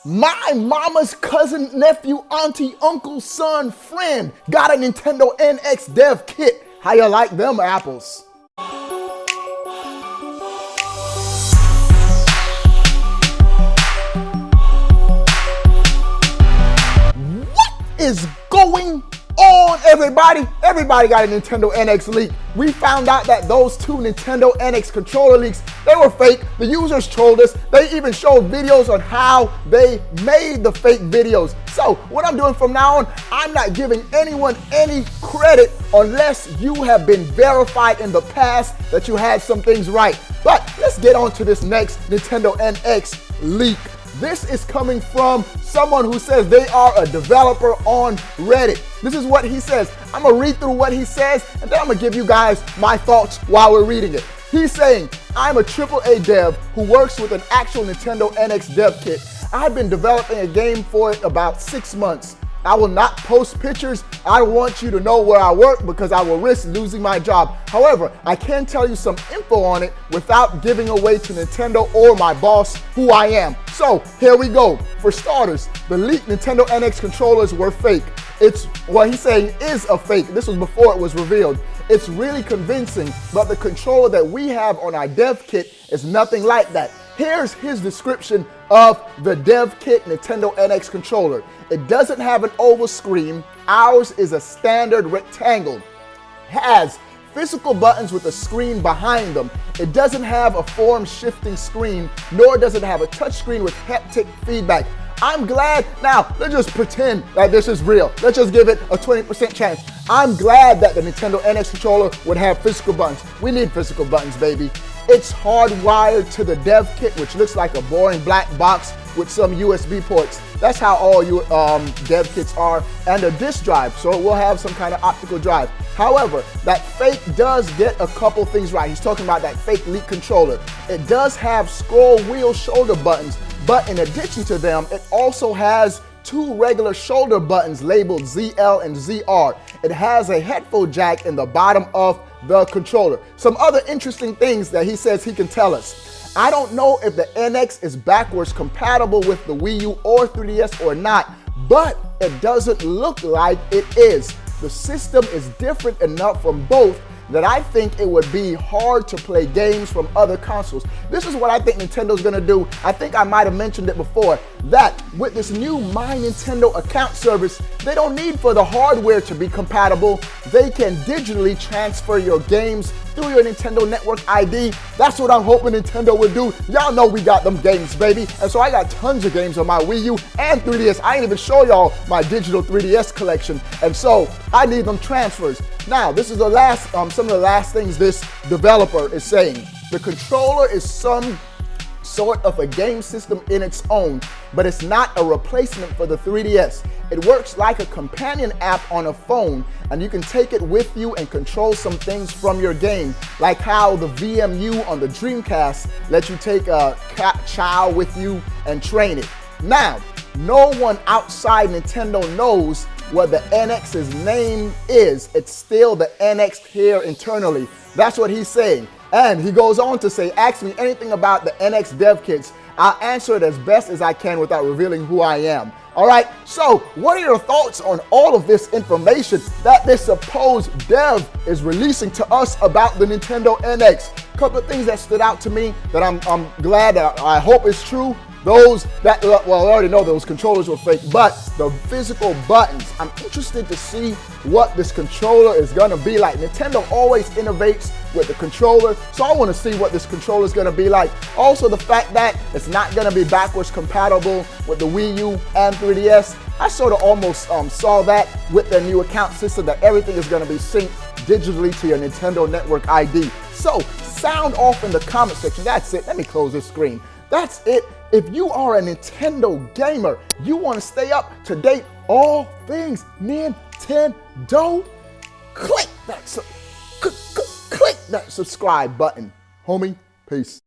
My mama's cousin, nephew, auntie, uncle, son, friend got a Nintendo NX dev kit. How you like them apples? What is going on, everybody? Everybody got a Nintendo NX leak. We found out that those two Nintendo NX controller leaks, they were fake. The users trolled us. They even showed videos on how they made the fake videos. So what I'm doing from now on, I'm not giving anyone any credit unless you have been verified in the past that you had some things right. But let's get on to this next Nintendo NX leak. This is coming from someone who says they are a developer on Reddit. This is what he says. I'm gonna read through what he says, and then I'm gonna give you guys my thoughts while we're reading it. He's saying, I'm a AAA dev who works with an actual Nintendo NX dev kit. I've been developing a game for it about 6 months. I will not post pictures. I don't want you to know where I work because I will risk losing my job. However, I can tell you some info on it without giving away to Nintendo or my boss who I am. So here we go. For starters, the leaked Nintendo NX controllers were fake. It's what he's saying is a fake. This was before it was revealed. It's really convincing, but the controller that we have on our dev kit is nothing like that. Here's his description of the dev kit Nintendo NX controller. It doesn't have an oval screen. Ours is a standard rectangle. Has physical buttons with a screen behind them. It doesn't have a form shifting screen, nor does it have a touch screen with haptic feedback. I'm glad, now let's just pretend that this is real. Let's just give it a 20% chance. I'm glad that the Nintendo NX controller would have physical buttons. We need physical buttons, baby. It's hardwired to the dev kit, which looks like a boring black box with some USB ports. That's how all dev kits are, and a disk drive, so it will have some kind of optical drive. However, that fake does get a couple things right. He's talking about that fake leak controller. It does have scroll wheel shoulder buttons, but in addition to them, it also has two regular shoulder buttons labeled ZL and ZR. It has a headphone jack in the bottom of the controller. Some other interesting things that he says he can tell us. I don't know if the NX is backwards compatible with the Wii U or 3DS or not, but it doesn't look like it is. The system is different enough from both that I think it would be hard to play games from other consoles. This is what I think Nintendo's gonna do. I think I might have mentioned it before, that with this new My Nintendo account service, they don't need for the hardware to be compatible. They can digitally transfer your games through your Nintendo Network ID. That's what I'm hoping Nintendo would do. Y'all know we got them games, baby. And so I got tons of games on my Wii U and 3DS. I ain't even show y'all my digital 3DS collection. And so I need them transfers. Now, this is the last, some of the last things this developer is saying. The controller is some sort of a game system in its own, but it's not a replacement for the 3DS. It works like a companion app on a phone, and you can take it with you and control some things from your game, like how the VMU on the Dreamcast lets you take a child with you and train it. Now, no one outside Nintendo knows what the NX's name is. It's still the NX here internally. That's what he's saying. And he goes on to say, ask me anything about the NX dev kits. I'll answer it as best as I can without revealing who I am. All right, so what are your thoughts on all of this information that this supposed dev is releasing to us about the Nintendo NX? A couple of things that stood out to me that I'm glad that I hope is true. Those that, well, I already know those controllers were fake, but the physical buttons, I'm interested to see what this controller is gonna be like. Nintendo always innovates with the controller, so I wanna see what this controller is gonna be like. Also, the fact that it's not gonna be backwards compatible with the Wii U and 3DS, I sort of almost saw that with their new account system, that everything is gonna be synced digitally to your Nintendo Network ID. So, sound off in the comment section. That's it. Let me close this screen. That's it. If you are a Nintendo gamer, you want to stay up to date all things Nintendo, click that subscribe button. Homie, peace.